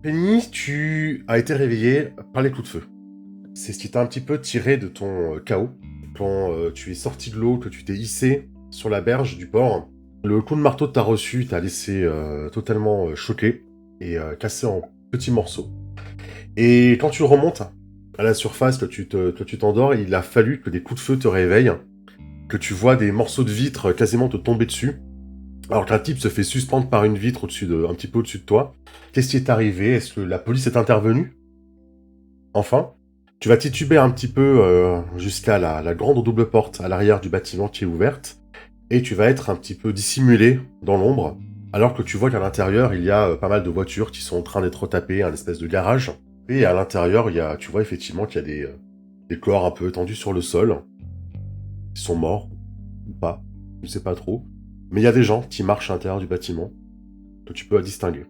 Penny, tu as été réveillé par les coups de feu. C'est ce qui t'a un petit peu tiré de ton chaos. Quand tu es sorti de l'eau, que tu t'es hissé sur la berge du port, le coup de marteau que t'as reçu t'a laissé totalement choqué et cassé en petits morceaux. Et quand tu remontes à la surface, que tu t'endors, il a fallu que des coups de feu te réveillent, que tu vois des morceaux de vitre quasiment te tomber dessus, alors qu'un type se fait suspendre par une vitre un petit peu au-dessus de toi. Qu'est-ce qui est arrivé? Est-ce que la police est intervenue? Enfin, tu vas tituber un petit peu jusqu'à la grande double porte à l'arrière du bâtiment qui est ouverte, et tu vas être un petit peu dissimulé dans l'ombre, alors que tu vois qu'à l'intérieur, il y a pas mal de voitures qui sont en train d'être tapées, un espèce de garage. Et à l'intérieur, tu vois effectivement qu'il y a des corps un peu étendus sur le sol. Ils sont morts, ou pas, je ne sais pas trop. Mais il y a des gens qui marchent à l'intérieur du bâtiment, que tu peux distinguer.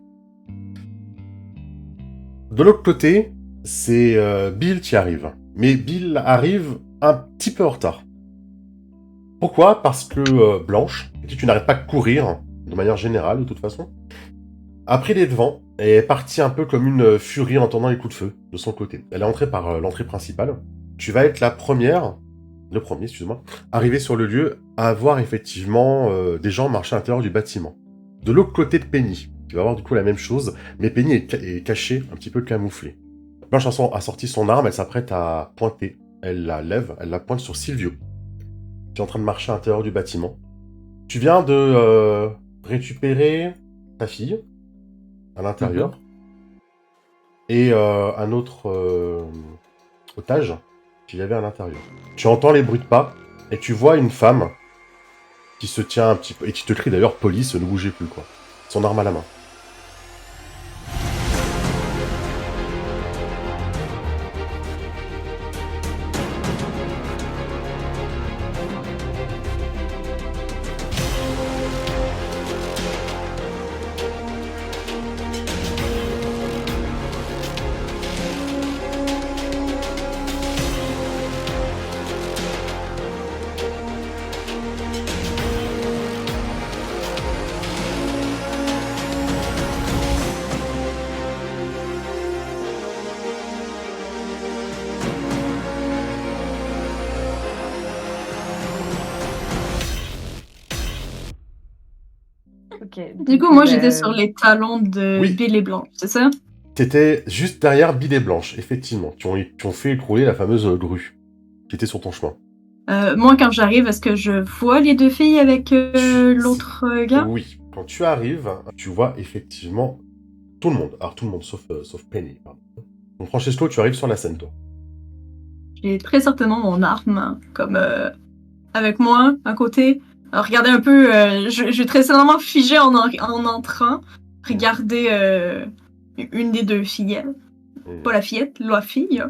De l'autre côté, c'est Bill qui arrive. Mais Bill arrive un petit peu en retard. Pourquoi? Parce que Blanche, qui tu n'arrêtes pas de courir, de manière générale de toute façon, a pris les devants et est partie un peu comme une furie en entendant les coups de feu de son côté. Elle est entrée par l'entrée principale. Tu vas être le premier, excuse-moi, arrivé sur le lieu à voir effectivement des gens marcher à l'intérieur du bâtiment. De l'autre côté de Penny, tu vas voir du coup la même chose, mais Penny est cachée, un petit peu camouflée. Blanche a sorti son arme, elle s'apprête à pointer. Elle la lève, elle la pointe sur Silvio, qui est en train de marcher à l'intérieur du bâtiment. Tu viens de récupérer ta fille à l'intérieur et un autre otage qu'il y avait à l'intérieur. Tu entends les bruits de pas et tu vois une femme qui se tient un petit peu et qui te crie d'ailleurs police, ne bougez plus quoi. Son arme à la main. Ok, Du coup, moi, j'étais sur les talons de Oui, Bill et Blanche, c'est ça? t'étais juste derrière Bill et Blanche, effectivement, qui ont fait écrouler la fameuse grue qui était sur ton chemin. Moi, quand j'arrive, est-ce que je vois les deux filles avec l'autre gars? Oui, quand tu arrives, tu vois effectivement tout le monde. Alors tout le monde, sauf Penny. Pardon. Donc Francesco, tu arrives sur la scène, toi. J'ai très certainement mon arme, hein, comme avec moi, à côté. Alors, regardez un peu, je vais très certainement figer en entrant, regarder une des deux filles, pas la fillette, la fille,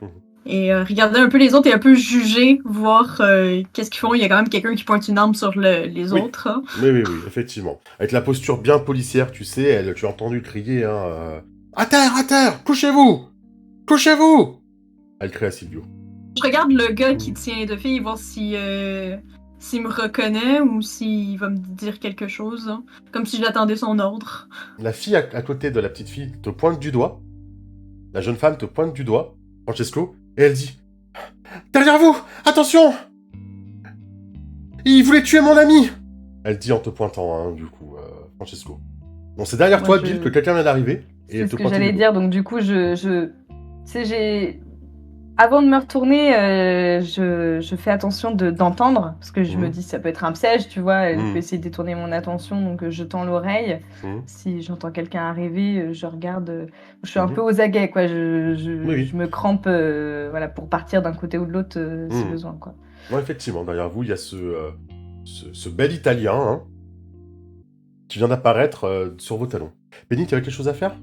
Mhm. et regarder un peu les autres et un peu juger, voir qu'est-ce qu'ils font. Il y a quand même quelqu'un qui pointe une arme sur les Oui. autres, hein. Oui, effectivement. Avec la posture bien policière, tu sais, tu as entendu crier, hein, à terre, couchez-vous! Couchez-vous! Elle crie à Silvio. Je regarde le gars qui tient les deux filles, voir si s'il me reconnaît ou s'il va me dire quelque chose, hein. Comme si j'attendais son ordre. La fille à côté de la petite fille te pointe du doigt. La jeune femme te pointe du doigt, Francesco, et elle dit derrière vous! Attention! Il voulait tuer mon ami! Elle dit en te pointant, hein, du coup, Francesco. Bon, c'est derrière moi toi, Bill, que quelqu'un vient d'arriver, et c'est elle ce te que pointe du j'allais doigt. dire, donc du coup, tu sais, avant de me retourner, je fais attention d'entendre, parce que je me Mhm. dis ça peut être un piège, tu vois, elle peut Mhm. essayer de détourner mon attention, donc je tends l'oreille. Mhm. Si j'entends quelqu'un arriver, je regarde, je suis un peu Mhm. aux aguets, quoi, Oui, je oui. me crampe, voilà, pour partir d'un côté ou de l'autre si Mhm. besoin, quoi. Ouais, effectivement, derrière vous, il y a ce bel Italien, hein, qui vient d'apparaître sur vos talons. Penny, tu avais quelque chose à faire?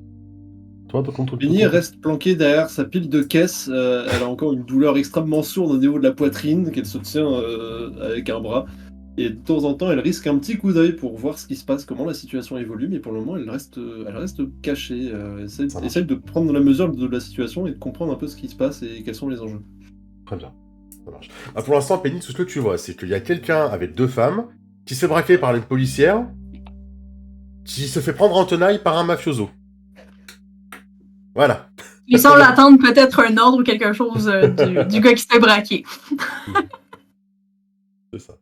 Toi, de Penny ton côté? reste planquée derrière sa pile de caisses. Elle a encore une douleur extrêmement sourde au niveau de la poitrine qu'elle se tient avec un bras. Et de temps en temps, elle risque un petit coup d'œil pour voir ce qui se passe, comment la situation évolue. Mais pour le moment, elle reste cachée. Ça Essaye marche. de prendre la mesure de la situation et de comprendre un peu ce qui se passe et quels sont les enjeux. Très bien. Ça marche. Ah, pour l'instant, Penny, tout ce que tu vois, c'est qu'il y a quelqu'un avec deux femmes qui se fait braquer par une policière qui se fait prendre en tenaille par un mafioso. Voilà. Il semble attendre peut-être un ordre ou quelque chose du gars qui s'est braqué. C'est ça.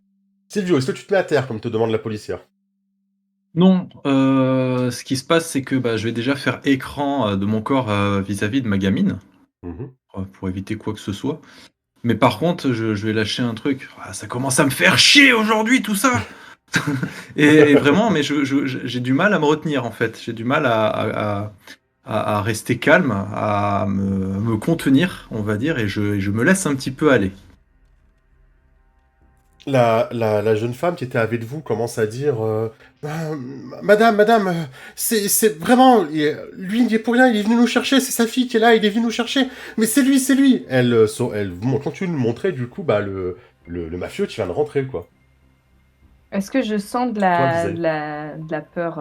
Silvio, est-ce que tu te mets à terre, comme te demande la policière? Non, ce qui se passe, c'est que je vais déjà faire écran de mon corps vis-à-vis de ma gamine, Mhm. pour éviter quoi que ce soit. Mais par contre, je vais lâcher un truc. Ah, ça commence à me faire chier aujourd'hui, tout ça. et vraiment, mais j'ai du mal à me retenir, en fait. J'ai du mal à rester calme, à me contenir, on va dire, et je me laisse un petit peu aller. La jeune femme qui était avec vous commence à dire Madame, c'est vraiment. Lui, il n'y est pour rien, il est venu nous chercher, c'est sa fille qui est là, il est venu nous chercher. Mais c'est lui, c'est lui. Elle continue de montrer, du coup, le mafieux qui vient de rentrer, quoi. Est-ce que je sens de la peur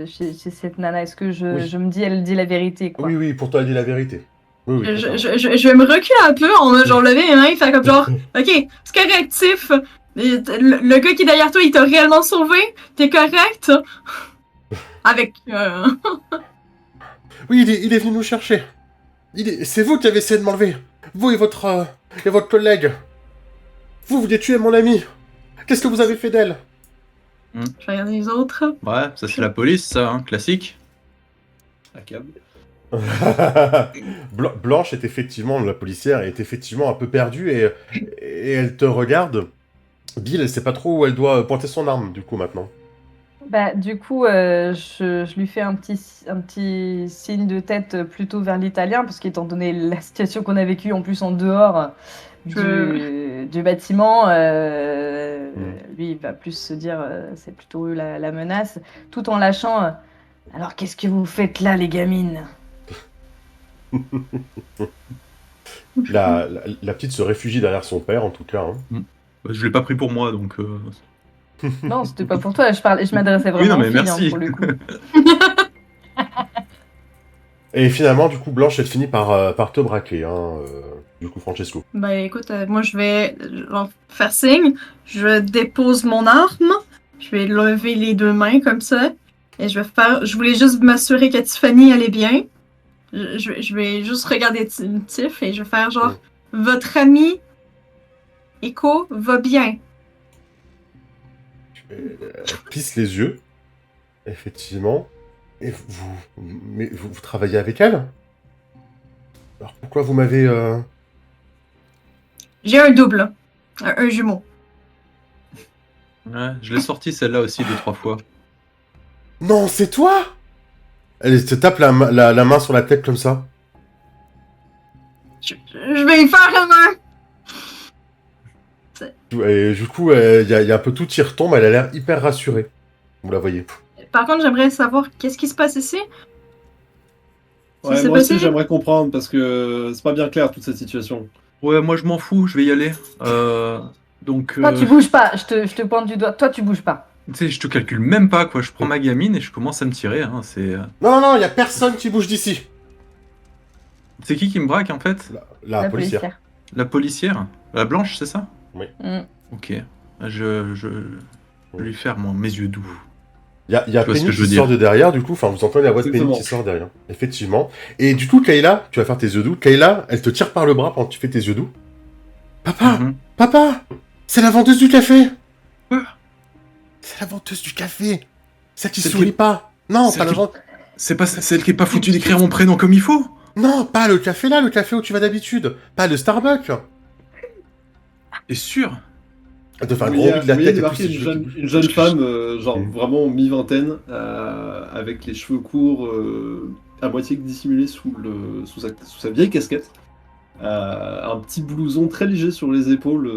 chez cette nana? Est-ce que Oui. je me dis, elle dit la vérité, quoi? Oui, pour toi, elle dit la vérité. Oui, totalement. Je vais me reculer un peu, on va genre lever les mains et faire comme genre, ok, c'est correct, Tiff. Le gars qui est derrière toi, il t'a réellement sauvé? T'es correct? Avec... Oui, il est venu nous chercher. C'est vous qui avez essayé de m'enlever. Vous et votre collègue. Vous vouliez tuer mon amie. Qu'est-ce que vous avez fait d'elle? Je vais regarder les autres. Ouais, ça c'est la police, ça, hein, classique. À câble. Blanche est effectivement, la policière est effectivement un peu perdue et elle te regarde. Bill, elle sait pas trop où elle doit pointer son arme, du coup, maintenant. Du coup, je lui fais un petit signe de tête plutôt vers l'italien, parce qu'étant donné la situation qu'on a vécue en plus en dehors du bâtiment, lui il va plus se dire c'est plutôt eux la menace, tout en lâchant alors qu'est-ce que vous faites là les gamines? La petite se réfugie derrière son père, en tout cas. Hein. Je l'ai pas pris pour moi, donc... Non, c'était pas pour toi, je m'adressais vraiment Oui, non, mais aux filles, merci. pour le coup. Et finalement, du coup, Blanche, elle finit par te braquer, hein, du coup, Francesco. Ben écoute, moi je vais genre, faire signe, je dépose mon arme, je vais lever les deux mains comme ça, et je voulais juste m'assurer que Tiffany allait bien. Je vais juste regarder Tiff et je vais faire genre, votre ami Echo va bien. Elle plisse les yeux, effectivement. Et vous travaillez avec elle? Alors pourquoi vous m'avez... J'ai un double, un jumeau. Ouais, je l'ai sorti celle-là aussi 2-3 fois. Non, c'est toi? Elle te tape la main sur la tête comme ça. Je vais y faire la main. Et du coup, il y a un peu tout qui retombe, elle a l'air hyper rassurée. Vous la voyez. Par contre, j'aimerais savoir qu'est-ce qui se passe ici. Ouais, c'est moi aussi possible. j'aimerais comprendre parce que c'est pas bien clair toute cette situation. Ouais, moi je m'en fous, je vais y aller. Donc, Toi, tu bouges pas, je te pointe du doigt, toi, tu bouges pas. tu sais, je te calcule même pas, quoi. Je prends ma gamine et je commence à me tirer. Hein. Non, il y a personne qui bouge d'ici. C'est qui me braque, en fait? La policière. La policière? La blanche, c'est ça? Mm. Ok. Je vais lui faire mes yeux doux. Il y a Tu vois ce Penny que je veux qui sort dire. de derrière, du coup, enfin, vous entendez la voix de Penny Exactement. qui sort derrière. Effectivement. Et du coup, Kayla, tu vas faire tes yeux doux. Kayla, elle te tire par le bras pendant que tu fais tes yeux doux. Papa! Mhm. Papa! C'est la vendeuse du café! Quoi? C'est la vendeuse du café! Celle qui Celle sourit qui- pas! Non, celle pas la qui- vendeuse. C'est pas celle qui est pas foutue d'écrire mon prénom comme il faut? Non, pas le café là, le café où tu vas d'habitude. Pas le Starbucks. T'es sûr? Elle te fait un Vous gros voyez oui de la tête et débarquer puis ses cheveux qui bougent. une jeune femme, genre Mm. vraiment mi-vingtaine, avec les cheveux courts, à moitié dissimulés sous sa vieille casquette. Un petit blouson très léger sur les épaules,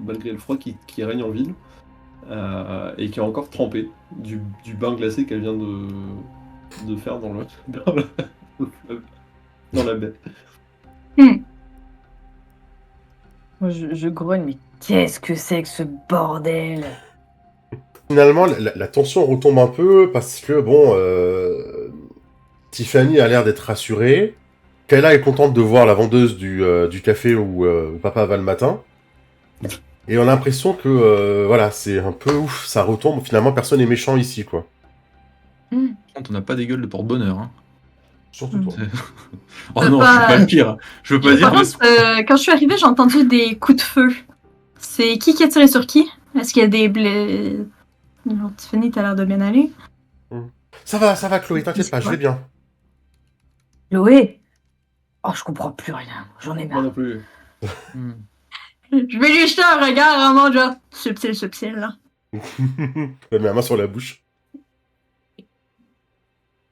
malgré le froid qui règne en ville. Et qui est encore trempé du bain glacé qu'elle vient de faire dans la baie. Moi, je grogne, mais qu'est-ce que c'est que ce bordel? Finalement, la tension retombe un peu parce que, bon, Tiffany a l'air d'être rassurée. Kayla est contente de voir la vendeuse du café où papa va le matin. Et on a l'impression que, voilà, c'est un peu ouf, ça retombe. Finalement, personne n'est méchant ici, quoi. Par contre, on n'a pas des gueules de porte-bonheur. Hein. Surtout toi. Oh non, je suis pas le pire. Je veux pas dire. Par contre, quand je suis arrivée, j'ai entendu des coups de feu. C'est qui a tiré sur qui? Est-ce qu'il y a des blés... Non, Tiffany, t'as l'air de bien aller. Ça va, Chloé, t'inquiète pas, je vais bien. Chloé. Oh, je comprends plus rien. J'en ai Moi marre. non plus. Hmm. Je vais lui jeter un regard en mode genre subtil, là. Elle met la main sur la bouche.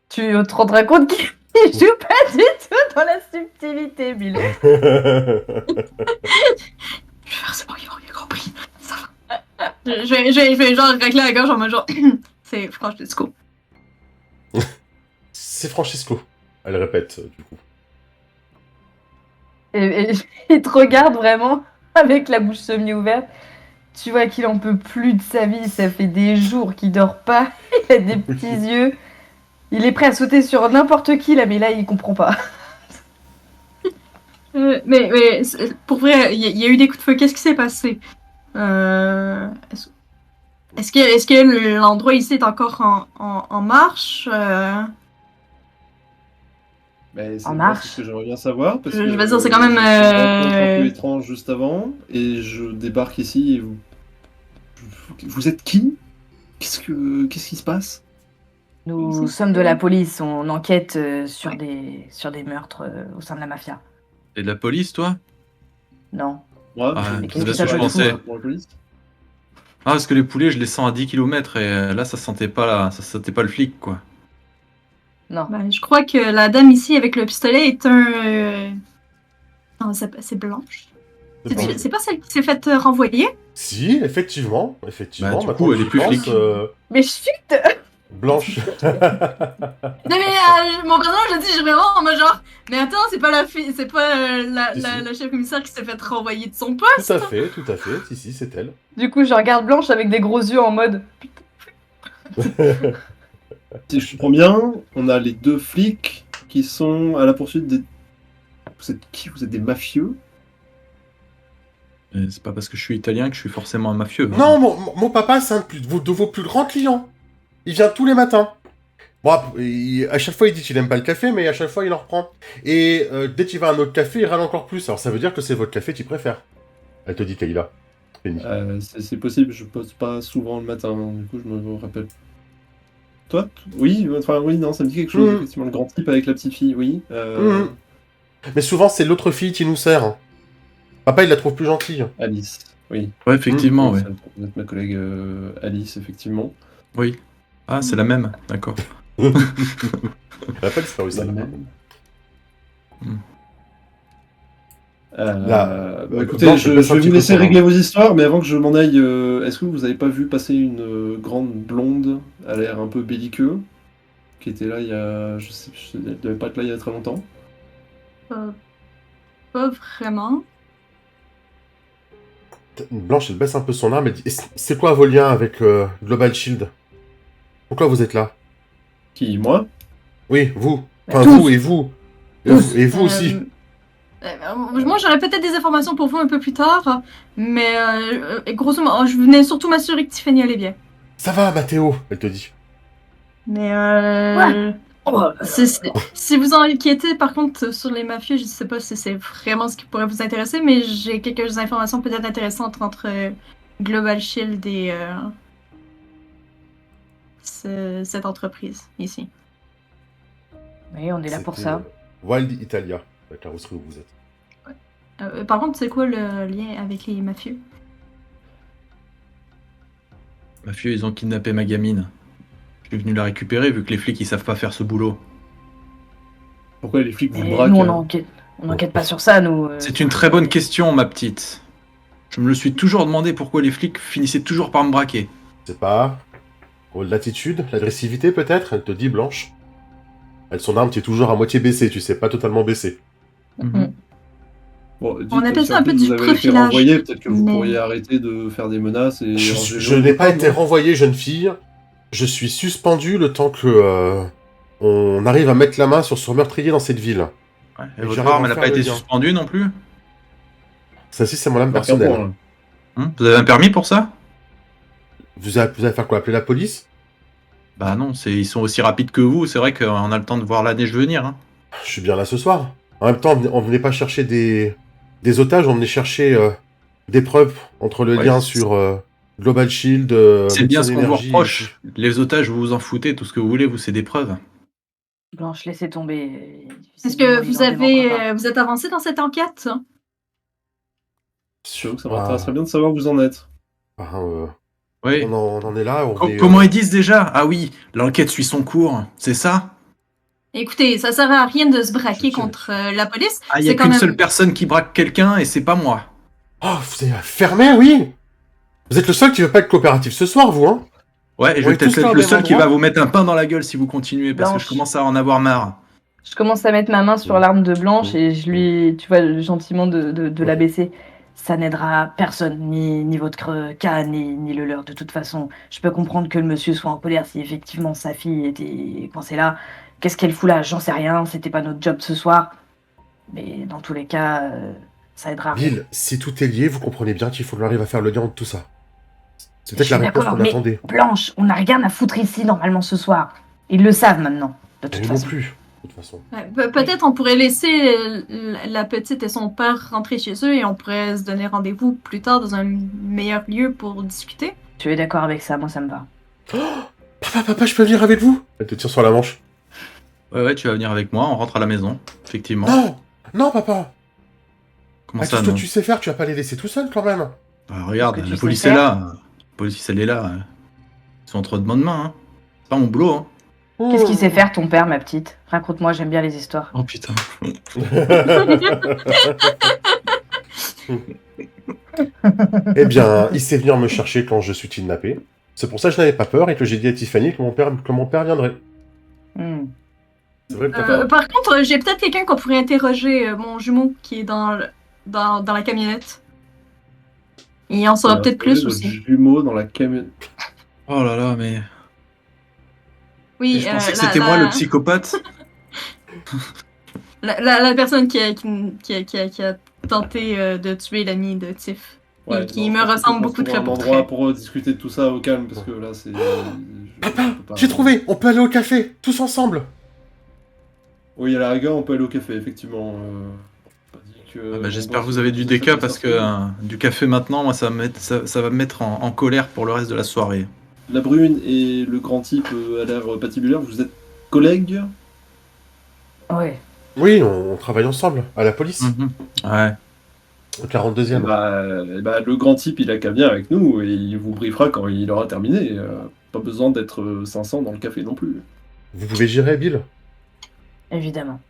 Tu te rendras compte qu'il joue pas du tout dans la subtilité, Bill. Je vais faire, c'est bon, il a compris. Ça va. Je vais genre racler la gorge en mode genre... c'est Francisco. C'est Francisco. Elle répète, du coup. Et il te regarde vraiment avec la bouche semi-ouverte. Tu vois qu'il en peut plus de sa vie. Ça fait des jours qu'il dort pas. Il a des petits yeux. Il est prêt à sauter sur n'importe qui là, mais là il comprend pas. Mais pour vrai, il y a eu des coups de feu. Qu'est-ce qui s'est passé? Est-ce que l'endroit ici est encore en marche? Mais c'est En moi, marche. c'est ce que j'aimerais bien savoir. Parce Je que, veux dire, c'est quand même, j'ai fait une rencontre un peu étrange juste avant, et je débarque ici et vous êtes qui? Qu'est-ce qui se passe? Nous sommes de la police. On enquête sur des meurtres au sein de la mafia. T'es de la police, toi? Non. Moi, Ah, je- qu'est-ce que je ça suis te pensait pour la police. Ah, parce que les poulets, je les sens à 10 km et là, ça sentait pas le flic, quoi. Non. Ben, je crois que la dame ici avec le pistolet est un... Non, c'est Blanche. C'est bon. C'est pas celle qui s'est faite renvoyer? Si, effectivement. Bah, du Maintenant coup, que elle est j'y plus pense, flic. Mais chut. Blanche. Non mais mon personnage, je dis vraiment en mode genre... Mais attends, c'est pas la fille, c'est pas Si, si. la chef commissaire qui s'est fait renvoyer de son poste. Tout à fait. Si, c'est elle. Du coup, je regarde Blanche avec des gros yeux en mode. Si je comprends bien, on a les deux flics qui sont à la poursuite des... Vous êtes qui? Vous êtes des mafieux? Et c'est pas parce que je suis italien que je suis forcément un mafieux. hein. Non, mon papa, c'est un de vos plus grands clients. Il vient tous les matins. Bon, à chaque fois, il dit qu'il aime pas le café, mais à chaque fois, il en reprend. Et dès qu'il va à un autre café, il râle encore plus. Alors, ça veut dire que c'est votre café qu'il préfère. Elle te dit, Kayla. Penny. C'est possible, je pose pas souvent le matin, du coup je me rappelle. Toi? Oui, enfin oui, non, ça me dit quelque chose, effectivement, le grand type avec la petite fille, oui. Mais souvent, c'est l'autre fille qui nous sert. hein. Papa, il la trouve plus gentille. Alice, oui. Ouais, effectivement, ouais. Ça doit être ma collègue Alice, effectivement. Oui. Ah, c'est la même, d'accord. Elle a pas disparu, ça. La là. même. Hmm. Écoutez, Blanche, je baisse un vais petit vous peu laisser ton régler vos histoires, mais avant que je m'en aille, est-ce que vous avez pas vu passer une grande blonde à l'air un peu belliqueux, qui était là il y a... elle devait pas être là il y a très longtemps. Pas vraiment. Blanche, elle baisse un peu son arme et dit c'est quoi vos liens avec Global Shield? Pourquoi vous êtes là? Qui, moi? Oui, vous. Enfin, Tous. vous et vous. Et vous aussi. Moi, j'aurais peut-être des informations pour vous un peu plus tard, mais grosso modo, je venais surtout m'assurer que Tiffany allait bien. Ça va, Mathéo, elle te dit. Mais Ouais. Oh, si vous en inquiétez, par contre, sur les mafieux, je sais pas si c'est vraiment ce qui pourrait vous intéresser, mais j'ai quelques informations peut-être intéressantes entre Global Shield et cette entreprise ici. oui, on est là pour C'était ça. Wild Italia, la carrosserie où vous êtes. Par contre, c'est quoi le lien avec les mafieux? Mafieux, ils ont kidnappé ma gamine. Je suis venu la récupérer vu que les flics ils savent pas faire ce boulot. Pourquoi les flics vous Mais braquent? nous, on enquête pas sur ça, nous. C'est une très bonne question, ma petite. Je me le suis toujours demandé pourquoi les flics finissaient toujours par me braquer. C'est pas... l'attitude, l'agressivité peut-être, elle te dit, Blanche. Elle, son arme qui est toujours à moitié baissée, tu sais, pas totalement baissée. Mhm. Bon, dites, On appelle si ça en un peu plus du vous avez été profilage, renvoyé, peut-être que vous mais- pourriez arrêter de faire des menaces et... Je n'ai pas été renvoyée, jeune fille. Je suis suspendu le temps que... on arrive à mettre la main sur ce meurtrier dans cette ville. Ouais, et Et votre j'arrive à arme, elle a faire pas le été lien. suspendue non plus. Ça ci c'est mon arme Par quel personnelle. point, Vous avez un permis pour ça? Vous allez faire quoi? Appeler la police? Bah non, ils sont aussi rapides que vous. C'est vrai qu'on a le temps de voir la neige venir. Hein. Je suis bien là ce soir. En même temps, on venait pas chercher des otages, on venait chercher des preuves entre le Ouais, lien c'est- sur Global Shield, C'est bien Médecins ce qu'on vous d'énergie. reproche. Les otages, vous vous en foutez, tout ce que vous voulez, vous, c'est des preuves. Blanche, laissez tomber. Est-ce que Visiblement, il en démordra pas. vous êtes avancé dans cette enquête? J'avoue que ça Ah, m'intéresserait bien de savoir où vous en êtes. Oui. on en est là. Comment ils disent déjà? Ah oui, l'enquête suit son cours, c'est ça? Écoutez, ça sert à rien de se braquer Je- contre la police. Ah, il y a C'est quand qu'une même- seule personne qui braque quelqu'un et c'est pas moi. Oh, vous êtes fermé, oui. Vous êtes le seul qui veut pas être coopératif ce soir, vous, hein. Ouais, et je On vais est tous peut-être là être au le même seul qui endroit. va vous mettre un pain dans la gueule si vous continuez, parce que Blanche. je commence à en avoir marre. Je commence à mettre ma main sur l'arme de Blanche et je lui, tu vois, gentiment de la baisser. Ça n'aidera personne, ni votre cas, ni le leur. De toute façon, je peux comprendre que le monsieur soit en colère si effectivement sa fille était coincée là. Qu'est-ce qu'elle fout là? J'en sais rien, c'était pas notre job ce soir. Mais dans tous les cas, ça aidera. Bill, si tout est lié, vous comprenez bien qu'il faut qu'on arrive à faire le lien entre tout ça. C'est Je peut-être suis la réponse d'accord, qu'on mais attendait. Blanche, on n'a rien à foutre ici normalement ce soir. Ils le savent maintenant, de Et toute nous non façon. plus, de toute façon. Ouais, peut-être on pourrait laisser la petite et son père rentrer chez eux et on pourrait se donner rendez-vous plus tard dans un meilleur lieu pour discuter. Tu es d'accord avec ça? Moi, ça me va. Papa, je peux venir avec vous? Elle te tire sur la manche. Ouais, tu vas venir avec moi, on rentre à la maison, effectivement. Non, papa. Comment Ah, ça, tout ce que non? tu sais faire, tu vas pas les laisser tout seul quand même. Bah, regarde, Qu'est-ce que la tu police sais est faire là. La police, elle est là. Ils sont entre de bonnes mains, hein. C'est pas mon boulot, hein. Qu'est-ce qu'il sait faire ton père, ma petite? Raconte-moi, j'aime bien les histoires. Oh putain. Eh bien, il sait venir me chercher quand je suis kidnappé. C'est pour ça que je n'avais pas peur et que j'ai dit à Tiffany que mon père viendrait. Hmm. C'est vrai, papa. Par contre, j'ai peut-être quelqu'un qu'on pourrait interroger, mon jumeau qui est dans la camionnette. Il en saura peut-être plus Le aussi. jumeau dans la camionnette. Oh là là, mais... Oui, je pensais que c'était moi le psychopathe. La personne qui a tenté de tuer l'ami de Tiff. Et qui me ressemble beaucoup très un pour endroit très. pour discuter de tout ça au calme, parce que là, c'est... Papa, j'ai trouvé. On peut aller au café, tous ensemble. Oui, à la rigueur, on peut aller au café, effectivement. Pas dit que- Ah bah, j'espère que bon, vous avez du ça, déca ça, parce ça, que du café maintenant, moi, ça va me mettre en colère pour le reste de la soirée. La brune et le grand type à l'air patibulaire, vous êtes collègues? Ouais. Oui, on travaille ensemble, à la police, Ouais. au 42e. Le grand type, il a qu'à venir avec nous et il vous briefera quand il aura terminé. Pas besoin d'être 500 dans le café non plus. Vous pouvez gérer, Bill? Évidemment.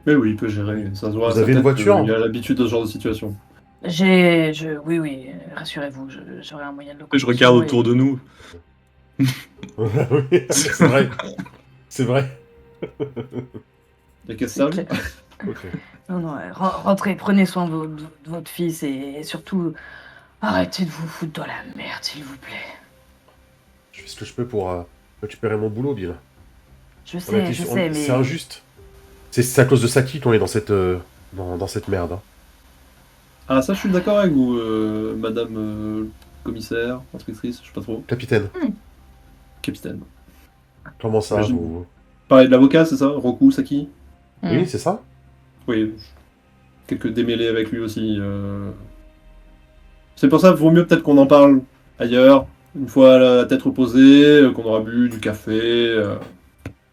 Mais oui, il peut gérer. Ça se voit à Vous sa avez une tête voiture qu'il a l'habitude de ce genre de situation. Oui, rassurez-vous, j'aurai un moyen de Je regarde autour de nous. Oui, c'est vrai. C'est vrai. Et qu'est-ce que ça servi? Ok. Non, rentrez, prenez soin de votre fils et surtout, arrêtez de vous foutre dans la merde, s'il vous plaît. Je fais ce que je peux pour récupérer mon boulot, Bill. Je On a sais, été- je on- sais, mais... C'est injuste. C'est à cause de Saki qu'on est dans cette, dans cette merde. Hein. Ah, ça, je suis d'accord avec vous, madame commissaire, inspectrice, je sais pas trop. Capitaine, Capitaine. comment ça J'imagine. vous... Pareil de l'avocat, c'est ça? Roku, Saki? Oui, c'est ça? Oui. Quelques démêlés avec lui aussi. C'est pour ça, vaut mieux peut-être qu'on en parle ailleurs, une fois la tête reposée, qu'on aura bu du café.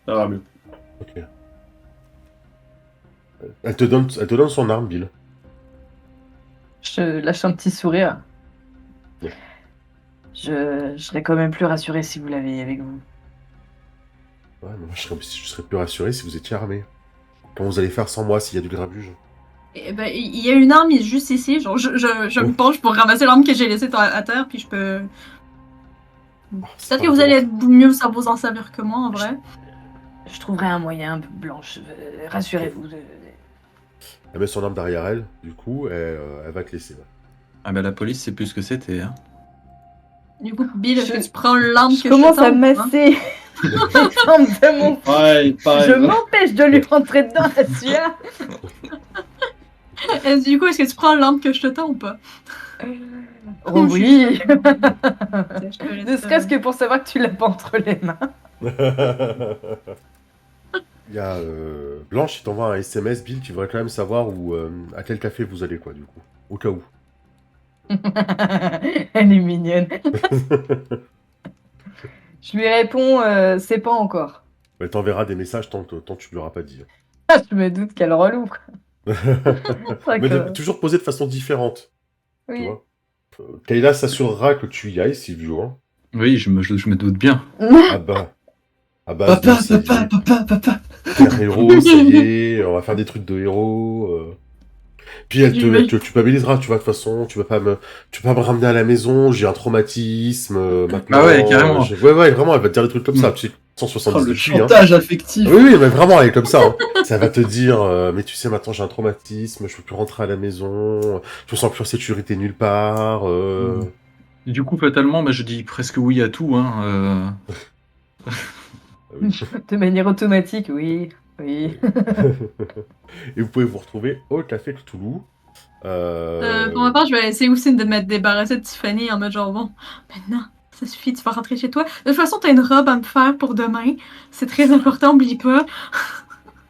Ça ira mieux. Ok. Elle te donne son arme, Bill. Je lâche un petit sourire. Ouais. Je serais quand même plus rassurée si vous l'avez avec vous. Ouais, mais moi, je serais plus rassuré si vous étiez armé. Comment vous allez faire sans moi s'il y a du grabuge? Eh ben, il y a une arme juste ici. Genre, je me penche pour ramasser l'arme que j'ai laissée à terre, puis je peux. C'est Peut-être pas que vous vraiment- allez être mieux vous en servir que moi, en vrai. Je trouverai un moyen, Blanche. Rassurez-vous. Elle met son arme derrière elle, du coup, elle va te laisser. Ouais. Ah bah la police, c'est plus ce que c'était. Hein. Du coup, Bill, est-ce Je- que tu prends l'arme que Je commence je te à tends, hein? masser les jambes de mon... Pareil, Je m'empêche de lui rentrer dedans la sueur. Du coup, est-ce que tu prends l'arme que je te tends ou pas? Oh oui. Je te laisse, Ne serait-ce que pour savoir que tu l'as pas entre les mains. Il y a Blanche qui t'envoie un SMS, Bill, qui voudrait quand même savoir à quel café vous allez, quoi, du coup. Au cas où. Elle est mignonne. Je lui réponds, c'est pas encore. Elle t'enverra des messages tant que tu lui auras pas dit. Je me doute qu'elle relou, quoi. Mais D'accord. toujours posé de façon différente, tu Oui. vois. Kayla s'assurera que tu y ailles, Silvio. Hein. Oui, je me doute bien. Ah bah, Papa, ça y est. papa. T'es un héros, ça y est, on va faire des trucs de héros. Puis elle te culpabilisera, tu vois, de toute façon, tu vas pas me ramener à la maison, j'ai un traumatisme, maintenant. Ah ouais, carrément. Ouais, vraiment, elle va te dire des trucs comme ça, tu sais, 170 Oh, le depuis, hein. chantage affectif. Oui, mais vraiment, elle est comme ça, hein. Ça va te dire, mais tu sais, maintenant j'ai un traumatisme, je peux plus rentrer à la maison, je me sens plus en sécurité nulle part. Et du coup, fatalement, je dis presque oui à tout. Hein, Oui. De manière automatique, oui. Oui. Et vous pouvez vous retrouver au Café Cthulhu. Pour ma part, je vais essayer aussi de me débarrasser de Tiffany en mode genre, bon, maintenant, ça suffit, tu vas rentrer chez toi. De toute façon, t'as une robe à me faire pour demain. C'est très important, oublie pas.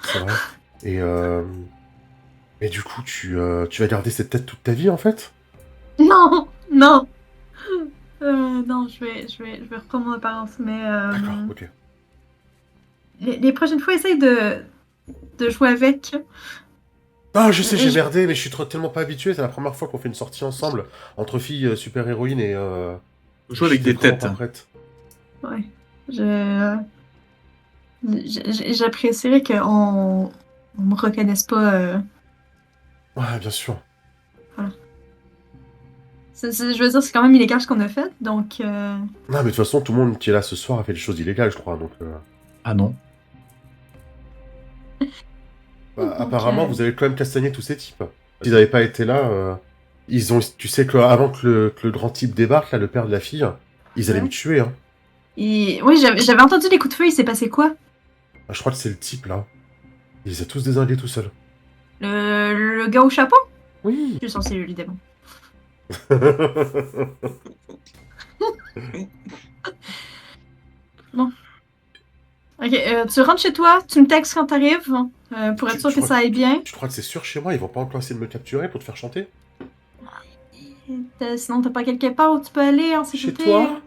C'est vrai. Et du coup, tu vas garder cette tête toute ta vie, en fait? Non, non. Non, je vais reprendre mon apparence, mais D'accord, ok. les prochaines fois, essaye de jouer avec. Ah, je sais, j'ai Je- merdé, mais je suis tellement pas habitué. C'est la première fois qu'on fait une sortie ensemble entre filles super-héroïnes et. Jouer avec des j'étais vraiment têtes. pas prête. Ouais. J'apprécierais qu'on me reconnaisse pas. Ouais, bien sûr. Je veux dire, c'est quand même illégal ce qu'on a fait, donc. Non, mais de toute façon, tout le monde qui est là ce soir a fait des choses illégales, je crois. Donc, Ah non. apparemment, vous avez quand même castagné tous ces types. S'ils n'avaient pas été là, ils ont. Tu sais qu'avant que le grand type débarque, là, le père de la fille, ils allaient Ouais. me tuer, hein. Oui, j'avais entendu les coups de feu, il s'est passé quoi? Ah, je crois que c'est le type là. Il les a tous désingués tout seul. Le gars au chapeau? Oui. Je suis censé lui démon. Ok, tu rentres chez toi, tu me textes quand t'arrives, pour être Tu sûr que crois- ça aille bien. Tu crois que c'est sûr chez moi, ils vont pas encore essayer de me capturer pour te faire chanter? Sinon, t'as pas quelque part où tu peux aller en Chez sécurité? toi?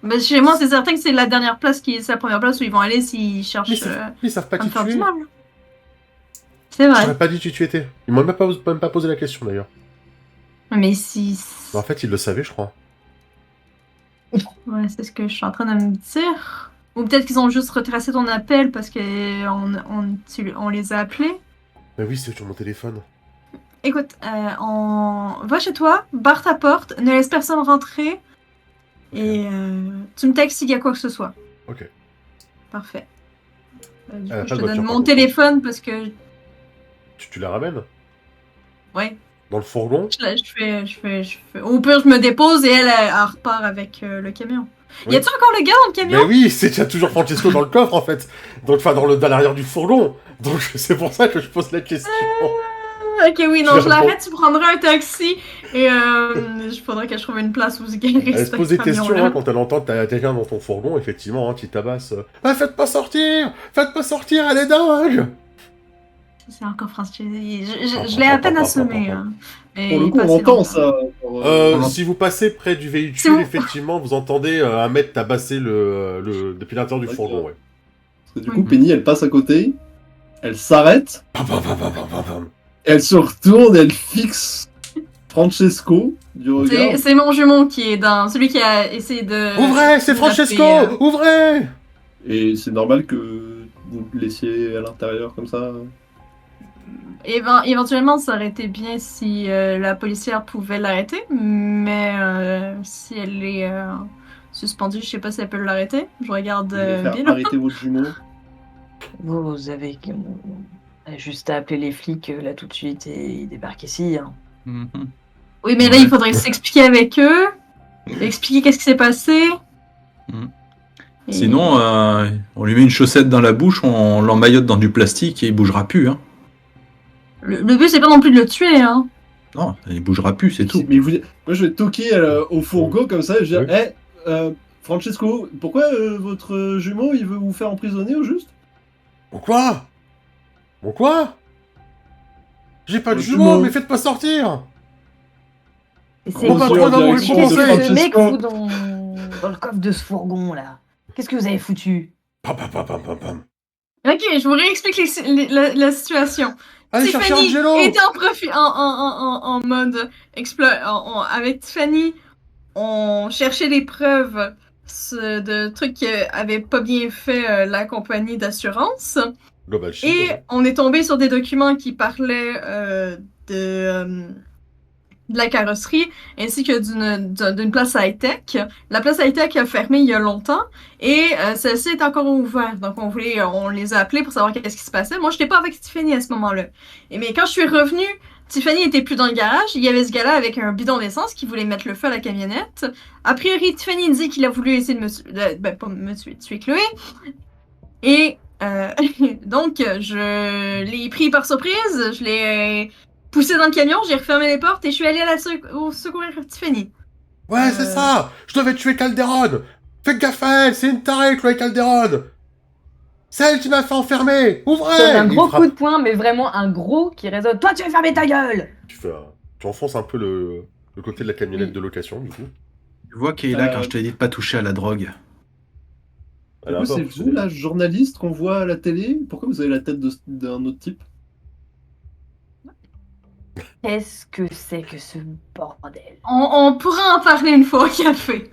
Ben, chez moi, c'est certain que c'est la dernière place c'est la première place où ils vont aller s'ils cherchent Mais ils savent pas à qui me faire tu du es. mal. C'est Je vrai. t'aurais pas dit qui tu étais. Ils m'ont même pas posé la question d'ailleurs. Mais si. Mais en fait, ils le savaient, je crois. Ouais, c'est ce que je suis en train de me dire. Ou peut-être qu'ils ont juste retracé ton appel parce que on les a appelés. Mais oui, c'est sur mon téléphone. Écoute, va chez toi, barre ta porte, ne laisse personne rentrer. Et tu me textes s'il y a quoi que ce soit. Ok. Parfait. Du Elle a coup, pas je de te donne voiture, par mon contre. téléphone parce que. Tu la ramènes? Ouais. Dans le fourgon? Je fais. Au pire, je me dépose et elle repart avec le camion. Oui. Y a-tu encore le gars dans le camion? Mais oui, c'est qu'il y a toujours Francesco dans le coffre en fait. Donc, enfin, dans l'arrière du fourgon. Donc, c'est pour ça que je pose la question. Ok, oui, non, Je je l'arrête, tu prendras un taxi et il faudrait que je trouve une place où se garer. Elle se pose des questions hein, quand elle entend que t'as quelqu'un dans ton fourgon, effectivement, hein, qui tabasse. Ah, faites pas sortir, elle est dingue. C'est encore Francis. Je l'ai à peine assommé. Hein. Mais Pour le il coup, on passait entend longtemps. ça. Si vous passez près du C'est véhicule, bon. effectivement, vous entendez un mec tabasser depuis l'intérieur du D'accord. fourgon, ouais. Parce que du coup, Penny, elle passe à côté, elle s'arrête, Bam, bam, bam, bam, bam, bam. elle se retourne, elle fixe Francesco du regard. C'est mon jumeau qui est dans. Celui qui a essayé de. Ouvrez, c'est de Francesco, taper, ouvrez. Et c'est normal que vous le laissiez à l'intérieur comme ça. Éventuellement, ça aurait été bien si la policière pouvait l'arrêter, mais si elle est suspendue, je sais pas si elle peut l'arrêter. Je regarde Vous voulez bien. faire là. arrêter votre jumeau. Vous avez juste à appeler les flics là tout de suite et ils débarquent ici. Hein. Mhm. Oui, mais là, il faudrait s'expliquer avec eux, expliquer qu'est-ce qui s'est passé. Mhm. Et- Sinon, on lui met une chaussette dans la bouche, on l'emmaillote dans du plastique et il bougera plus. Hein. Le but, c'est pas non plus de le tuer, hein. Non, il bougera plus, c'est tout. Mais moi, je vais toquer au fourgon comme ça et je vais dire Oui. Francesco, pourquoi votre jumeau il veut vous faire emprisonner au juste? Bon quoi? Bon quoi? J'ai pas de Le jumeaux, jumeau. mais faites pas sortir! Et c'est On va qu'est-ce trop d'amour et que conseils. ce mec Francesco. fout dans le coffre de ce fourgon là? Qu'est-ce que vous avez foutu? Pam, pam, pam, pam, pam, pam. Ok, je vous réexplique la situation. Allez chercher Tiffany Angelo! était en mode avec Tiffany, on cherchait des preuves de trucs qui avaient pas bien fait la compagnie d'assurance. Global Shield. Et on est tombé sur des documents qui parlaient de la carrosserie ainsi que d'une place high-tech. La place high-tech a fermé il y a longtemps et celle-ci est encore ouverte. Donc on les a appelés pour savoir qu'est-ce qui se passait. Moi, je n'étais pas avec Tiffany à ce moment-là. Mais quand je suis revenue, Tiffany était plus dans le garage. Il y avait ce gars-là avec un bidon d'essence qui voulait mettre le feu à la camionnette. A priori, Tiffany dit qu'il a voulu essayer de tuer Chloé. Et donc, je l'ai pris par surprise. Je l'ai poussé dans le camion, j'ai refermé les portes et je suis allée au secourir Tiffany. Ouais, c'est ça! Je devais tuer Calderon! Faites gaffe à elle, c'est une tarée, Chloé Calderon! C'est elle qui m'a fait enfermer! Ouvrez! C'est un Il gros frappe. coup de poing, mais vraiment un gros qui résonne. Toi, tu vas fermer ta gueule! Tu enfonces un peu le côté de la camionnette Oui. de location, du coup. Tu vois qui est là quand je t'ai dit de pas toucher à la drogue. Elle a Du coup, un peu c'est poussé. vous, la journaliste qu'on voit à la télé? Pourquoi vous avez la tête d'un autre type? Qu'est-ce que c'est que ce bordel? On pourra en parler une fois au café.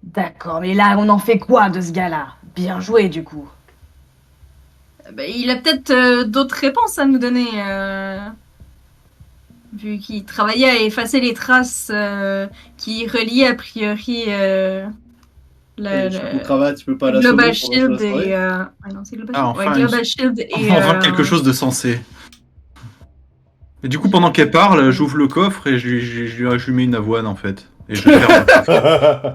D'accord, mais là, on en fait quoi de ce gars-là? Bien joué, du coup. Ben, il a peut-être d'autres réponses à nous donner. Vu qu'il travaillait à effacer les traces qui reliaient a priori Et chapeau cravate, tu peux pas Global l'assommer pendant Shield la soirée. et ah non, c'est Global Ah, Shield. enfin, Ouais, Global Shield et Enfin, quelque chose de sensé. Et du coup, pendant qu'elle parle, j'ouvre le coffre et je lui mets une avoine en fait. Et je ferme.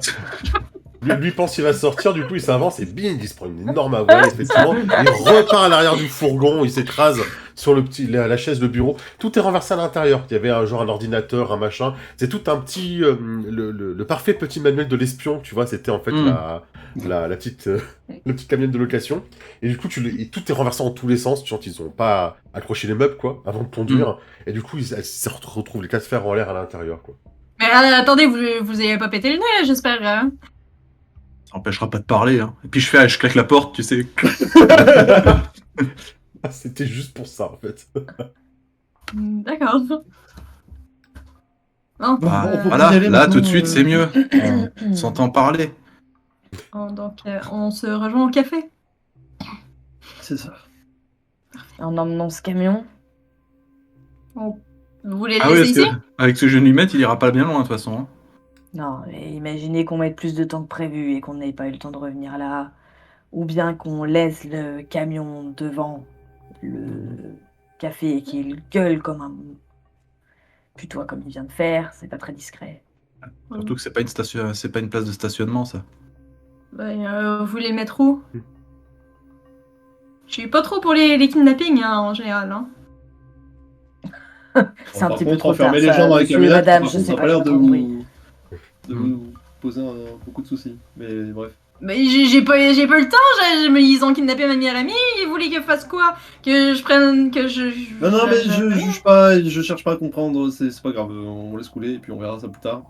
Lui pense qu'il va sortir, du coup il s'avance et bing, il se prend une énorme avoine, effectivement. Il repart à l'arrière du fourgon, il s'écrase sur la chaise de bureau. Tout est renversé à l'intérieur. Il y avait un ordinateur, un machin. C'est tout un petit... le parfait petit manuel de l'espion, tu vois. C'était en fait la petite camionnette de location. Et du coup, et tout est renversé en tous les sens. Tu sens qu'ils ont pas accroché les meubles, quoi, avant de conduire. Et du coup, ils se retrouvent les quatre fers en l'air à l'intérieur, quoi. Mais attendez, vous avez pas pété le nez, là, j'espère. Hein? Ça empêchera pas de parler. Hein. Et puis je claque la porte, tu sais. C'était juste pour ça, en fait. D'accord. Bon, Bah, on peut voilà, y aller là maintenant, tout de suite c'est mieux. On s'entend parler. donc on se rejoint au café. C'est ça. En emmenant ce camion. Vous voulez le Ah oui, laisser parce ici? que avec ce que je viens de lui mettre, il ira pas bien loin de toute façon. Hein. Non, mais imaginez qu'on mette plus de temps que prévu et qu'on n'ait pas eu le temps de revenir là. Ou bien qu'on laisse le camion devant le café et qu'il gueule comme un... Plutôt comme il vient de faire, c'est pas très discret. Surtout que c'est pas une station, c'est pas une place de stationnement ça. Vous voulez le mettre où? Je suis pas trop pour les kidnappings hein, en général. Hein. C'est un Par petit peu contre, trop tard, enfermer les ça, gens dans les monsieur, camionnettes, madame, par je contre, sais ça a pas, pas l'air j'ai de pas compris. vous poser beaucoup de soucis. Mais bref. Mais j'ai pas eu le temps, mais ils ont kidnappé ma meilleure amie, ils voulaient que je fasse quoi? Que je prenne, que je... Non, mais je juge pas, je cherche pas à comprendre, c'est pas grave, on laisse couler et puis on verra ça plus tard.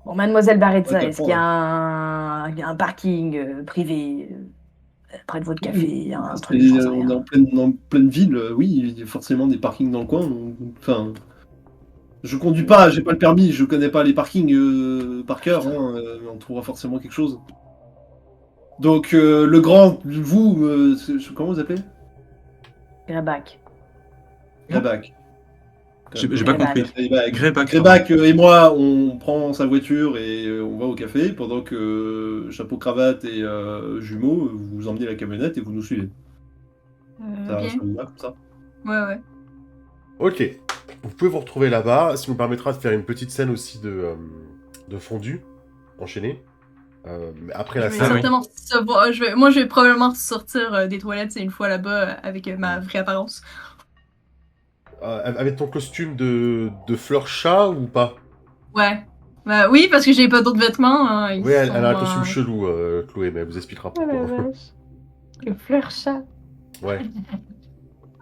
Bon, mademoiselle Barrezza, Ouais, est-ce qu'il y a un parking privé près de votre café, un truc, j'en sais on rien. est en pleine ville, oui, il y a forcément des parkings dans le coin. Enfin, je conduis pas, j'ai pas le permis, je connais pas les parkings par cœur, hein, on trouvera forcément quelque chose. Donc, le grand, vous, comment vous appelez? Grabac. Greyback. J'ai pas compris. Greyback. Greyback et moi, on prend sa voiture et on va au café, pendant que chapeau cravate et jumeaux, vous emmenez la camionnette et vous nous suivez. Ça bien. vous va comme ça? Ouais. Ok. Vous pouvez vous retrouver là-bas, ce qui nous permettra de faire une petite scène aussi de fondu, enchaînée. Après la Je vais scène... certainement moi, je vais probablement sortir des toilettes une fois là-bas avec ma vraie apparence. avec ton costume de fleur chat ou pas? Ouais. Bah, oui, parce que j'ai pas d'autres vêtements. Hein, Oui, elle a un costume chelou, Chloé, mais elle vous expliquera pourquoi. Le fleur chat. Ouais.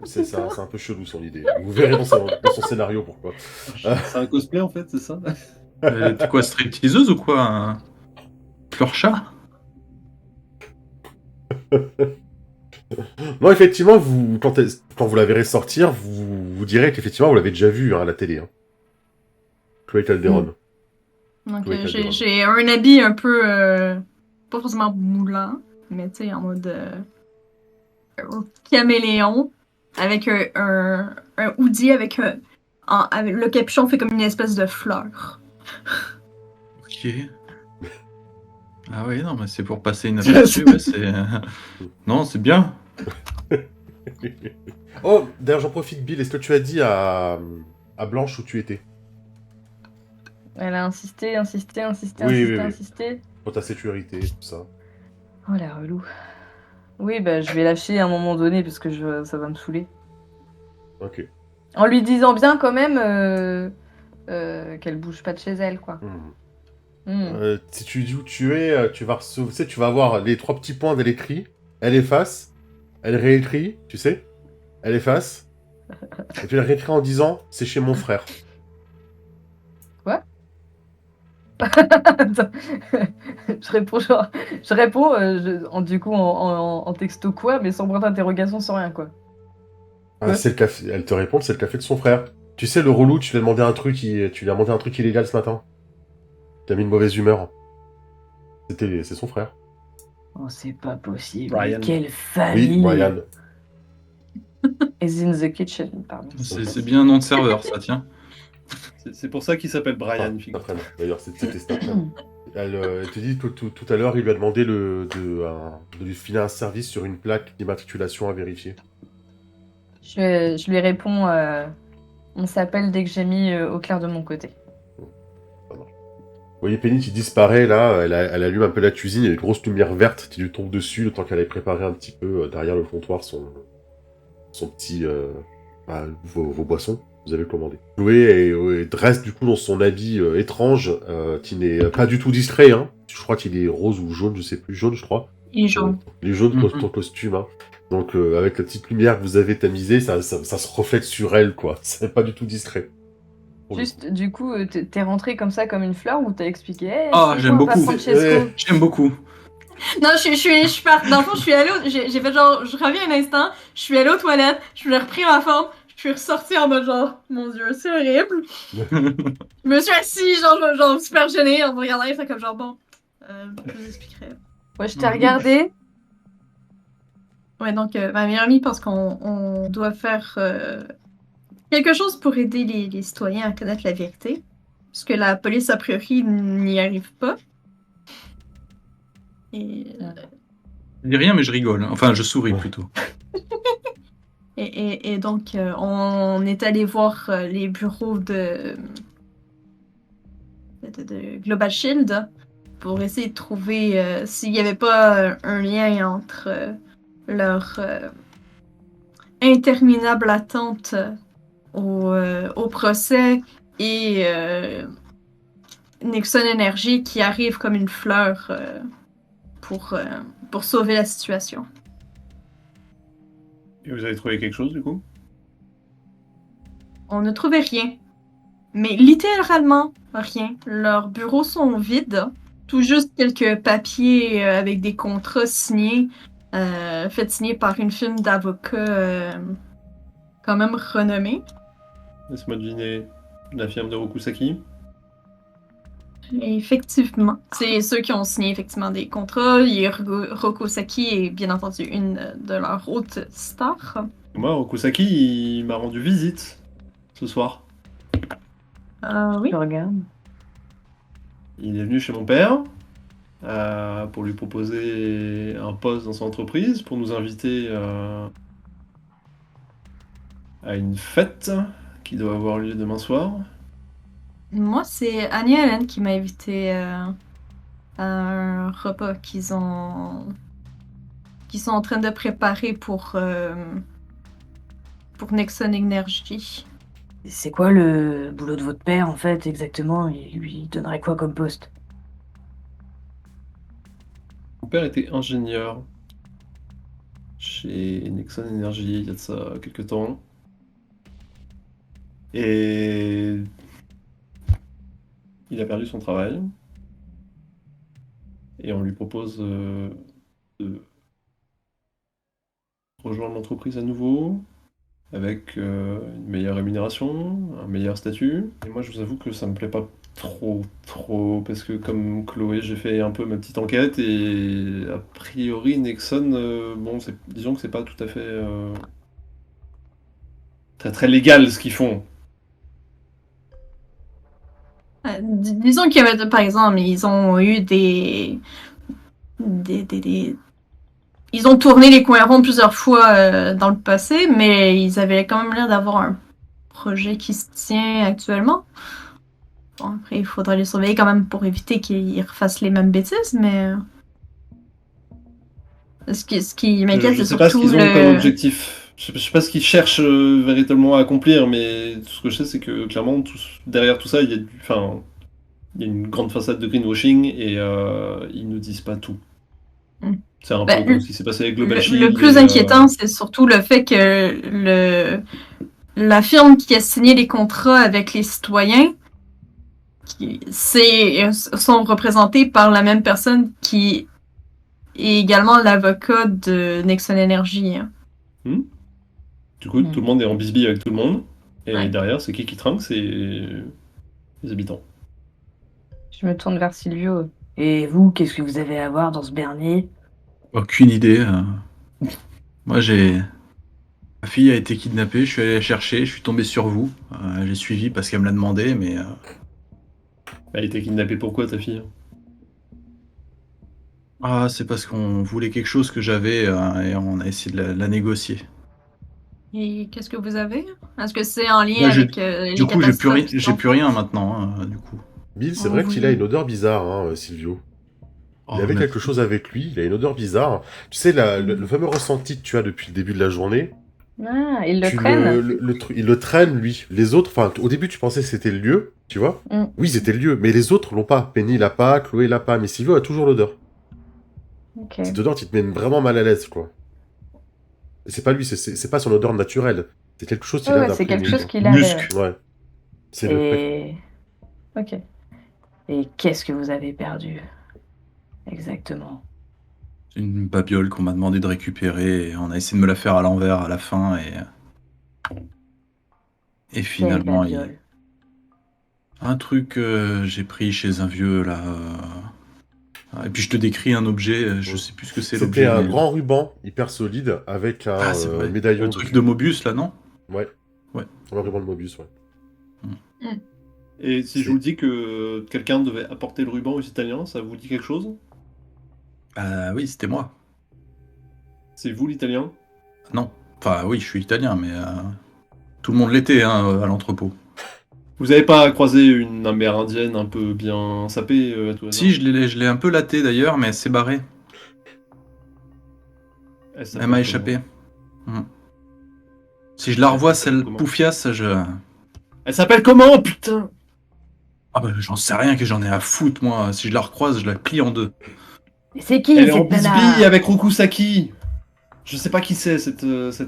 C'est ça, c'est un peu chelou son idée. Vous verrez dans son scénario pourquoi. C'est un cosplay en fait, c'est ça? T'es quoi, stripteaseuse ou quoi Fleur chat Non, effectivement, quand vous la verrez sortir, vous direz qu'effectivement vous l'avez déjà vu à la télé. Hein. Chloé Calderon. Donc, Oui, Calderon. j'ai un habit un peu, pas forcément moulant, mais tu sais, en mode caméléon, avec un hoodie avec, avec le capuchon fait comme une espèce de fleur. Ok. Ah oui, non, mais c'est pour passer inaperçu, ouais, c'est... Non, c'est bien. Oh, d'ailleurs, j'en profite, Bill. Est-ce que tu as dit à Blanche où tu étais? Elle a insisté. Oui. Pour ta sécurité, tout ça. Oh la relou. Oui, bah je vais lâcher à un moment donné parce que ça va me saouler. Ok. En lui disant bien quand même qu'elle bouge pas de chez elle, quoi. Si tu dis où tu es, tu vas recevoir, tu sais, tu vas avoir les 3 petits points d'elle écrit. Elle efface. Elle réécrit, tu sais. Elle efface. Et puis elle réécrit en disant c'est chez mon frère. Attends. Je réponds du coup en texto quoi, mais sans point d'interrogation, sans rien, quoi. Ah, Ouais. c'est le café. Elle te répond c'est le café de son frère. Tu sais, le relou, tu lui as demandé un truc, tu lui as demandé un truc illégal ce matin. T'as mis une mauvaise humeur. C'est son frère. Oh, c'est pas possible. Brian. Quelle Oui, famille. Brian. Is in the kitchen, pardon. C'est bien un nom de serveur, ça, tiens. C'est pour ça qu'il s'appelle Brian, Enfin, cet figure. après-midi. D'ailleurs, c'était cet après-midi. Elle te dit que tout à l'heure, il lui a demandé de lui filer un service sur une plaque d'immatriculation à vérifier. Je lui réponds on s'appelle dès que j'ai mis au clair de mon côté. Vous voyez Penny qui disparaît là, elle allume un peu la cuisine, il y a une grosse lumière verte qui lui tombe dessus le temps qu'elle ait préparé un petit peu derrière le comptoir son petit vos boissons, vous avez commandé. Chloé dresse du coup dans son habit étrange qui n'est pas du tout discret, hein. Je crois qu'il est rose ou jaune, je sais plus, jaune je crois. Et jaune. Il est jaune Mhm. ton costume, hein. Donc avec la petite lumière que vous avez tamisée, ça se reflète sur elle quoi, c'est pas du tout discret. Pour le Juste, du coup, t'es rentrée comme ça, comme une fleur, ou t'as expliqué Ah, j'aime beaucoup. Francesco. J'aime beaucoup. Non, je suis partie. Dans le fond, je suis allée. J'ai fait genre. Je reviens un instant. Je suis allée aux toilettes. Je lui ai repris ma forme. Je suis ressortie en mode genre. Mon dieu, c'est horrible. Je me suis assise, genre super gênée en me regardant. Et fait comme genre, bon. Je vous expliquerai. Ouais, je t'ai regardé. Ouais, donc ma meilleure amie pense qu'on doit faire quelque chose pour aider les citoyens à connaître la vérité. Parce que la police, a priori, n'y arrive pas. Et. Je dis rien, mais je rigole. Enfin, je souris plutôt. Et donc, on est allé voir les bureaux de Global Shield pour essayer de trouver s'il n'y avait pas un lien entre leur interminable attente au procès et Nexon Energy qui arrive comme une fleur pour sauver la situation. Et vous avez trouvé quelque chose du coup? On ne trouvait rien. Mais littéralement rien. Leurs bureaux sont vides. Tout juste quelques papiers avec des contrats signés, faits signer par une firme d'avocats quand même renommée. Laisse-moi deviner. La firme de Rokusaki. Et effectivement, c'est ceux qui ont signé effectivement des contrats. Et Rokusaki est bien entendu une de leurs hautes stars. Moi, Rokusaki, il m'a rendu visite ce soir. Oui. Je regarde. Il est venu chez mon père pour lui proposer un poste dans son entreprise, pour nous inviter à une fête qui doit avoir lieu demain soir. Moi, c'est Annie Allen qui m'a invité à un repas qu'ils sont en train de préparer pour Nexon Energy. C'est quoi le boulot de votre père, en fait, exactement? Il lui donnerait quoi comme poste? Mon père était ingénieur. chez Nexon Energy il y a de ça quelques temps. Et il a perdu son travail. Et on lui propose de rejoindre l'entreprise à nouveau, avec une meilleure rémunération, un meilleur statut. Et moi, je vous avoue que ça me plaît pas trop, parce que comme Chloé, j'ai fait un peu ma petite enquête, et a priori, Nexon, bon, disons que c'est pas tout à fait très légal ce qu'ils font. Disons qu'il y avait, par exemple, ils ont eu ils ont tourné les coins ronds plusieurs fois dans le passé, mais ils avaient quand même l'air d'avoir un projet qui se tient actuellement. Bon, après, il faudra les surveiller quand même pour éviter qu'ils refassent les mêmes bêtises, mais ce qui m'inquiète, Je c'est sais pas ce surtout qu'ils ont comme objectif. Je sais pas ce qu'ils cherchent véritablement à accomplir, mais tout ce que je sais, c'est que clairement, derrière tout ça, il y a une grande façade de greenwashing, et ils ne disent pas tout. Mm. C'est un peu comme ce qui s'est passé avec Global Shield. Le plus inquiétant, c'est surtout le fait que la firme qui a signé les contrats avec les citoyens sont représentés par la même personne qui est également l'avocat de Nexon Energy. Du coup, tout le monde est en bisbille avec tout le monde. Et Ouais. derrière, c'est qui trinque? C'est les habitants. Je me tourne vers Silvio. Et vous, qu'est-ce que vous avez à voir dans ce bernier? Aucune idée. Moi, ma fille a été kidnappée, je suis allé la chercher, je suis tombé sur vous. J'ai suivi parce qu'elle me l'a demandé, mais Elle a été kidnappée pourquoi, ta fille? c'est parce qu'on voulait quelque chose que j'avais et on a essayé de la négocier. Et qu'est-ce que vous avez? Est-ce que c'est en lien Moi, avec les Du coup, j'ai catastrophes? plus rien maintenant, du coup. Bill, c'est Oh, vrai oui. qu'il a une odeur bizarre, hein, Silvio. Il Oh, avait mais- quelque chose avec lui, il a une odeur bizarre. Tu sais, le fameux ressenti que tu as depuis le début de la journée, Ah, il le tu traîne. il le traîne, lui. Les autres, enfin, au début, tu pensais que c'était le lieu, tu vois. Mm. Oui, c'était le lieu, mais les autres l'ont pas. Penny l'a pas, Chloé l'a pas, mais Silvio a toujours l'odeur. Ok. Cette odeur qui te met vraiment mal à l'aise, quoi. Et c'est pas lui, c'est pas son odeur naturelle. C'est quelque chose qu'il Ouais, a ouais, c'est d'imprégné, quelque chose quoi. qu'il avait. Musc. Ouais. C'est le mec. Et... Ok. Et qu'est-ce que vous avez perdu? Exactement. Une babiole qu'on m'a demandé de récupérer et on a essayé de me la faire à l'envers à la fin et Quelle finalement babiole. un truc que j'ai pris chez un vieux là. Et puis je te décris un objet, je sais plus ce que c'est C'était l'objet. un mais- grand ruban hyper solide avec un c'est vrai. médaillon Le truc dessus. de Mobius là, non? Ouais. Ouais. Un ruban de Mobius, ouais. Et si C'est- je vous dis que quelqu'un devait apporter le ruban aux Italiens, ça vous dit quelque chose? Oui, c'était moi. C'est vous l'Italien? Non. Enfin oui, je suis italien, mais tout le monde l'était à l'entrepôt. Vous avez pas croisé une amérindienne un peu bien sapée à tout hasard? Si, je l'ai un peu laté d'ailleurs, mais elle s'est barrée. Elle s'appelle Elle m'a comment? échappé. Si je la revois, Elle s'appelle celle comment poufiasse, Elle s'appelle comment, putain? Ah bah j'en sais rien que j'en ai à foutre moi. Si je la recroise, je la plie en deux. Et c'est qui Elle est en cette nana? bisbille avec Rokusaki. Je sais pas qui c'est cette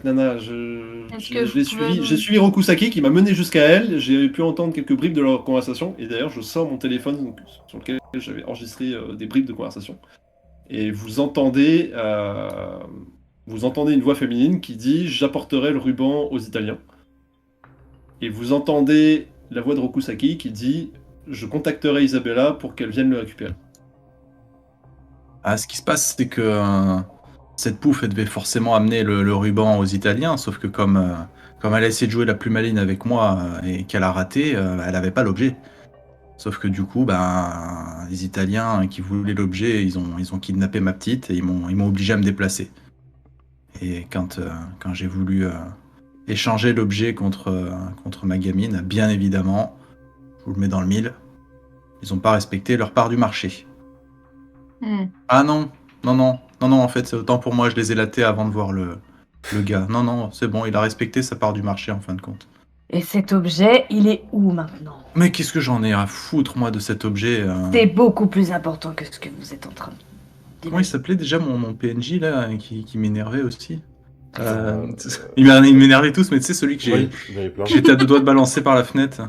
nana. Est-ce que Je l'ai vous pouvez suivi. nous- J'ai suivi Rokusaki qui m'a mené jusqu'à elle. J'ai pu entendre quelques bribes de leur conversation. Et d'ailleurs, je sors mon téléphone donc, sur lequel j'avais enregistré des bribes de conversation. Et vous entendez une voix féminine qui dit « J'apporterai le ruban aux Italiens ». Et vous entendez la voix de Rokusaki qui dit « Je contacterai Isabella pour qu'elle vienne le récupérer ». Ce qui se passe, c'est que cette pouffe, elle devait forcément amener le ruban aux Italiens, sauf que comme elle a essayé de jouer la plus maline avec moi et qu'elle a raté, elle avait pas l'objet. Sauf que du coup, les Italiens qui voulaient l'objet, ils ont kidnappé ma petite et ils m'ont obligé à me déplacer. Et quand j'ai voulu échanger l'objet contre ma gamine, bien évidemment, je vous le mets dans le mille, ils n'ont pas respecté leur part du marché. Ah non, en fait, c'est autant pour moi, je les ai latés avant de voir le gars. Non, c'est bon, il a respecté sa part du marché en fin de compte. Et cet objet, il est où maintenant? Mais qu'est-ce que j'en ai à foutre, moi, de cet objet C'est beaucoup plus important que ce que vous êtes en train Comment il s'appelait déjà mon PNJ là qui m'énervait aussi Euh, il m'énervait tous, mais tu sais, celui que Oui, il y en avait plein. j'étais à deux doigts de balancer par la fenêtre.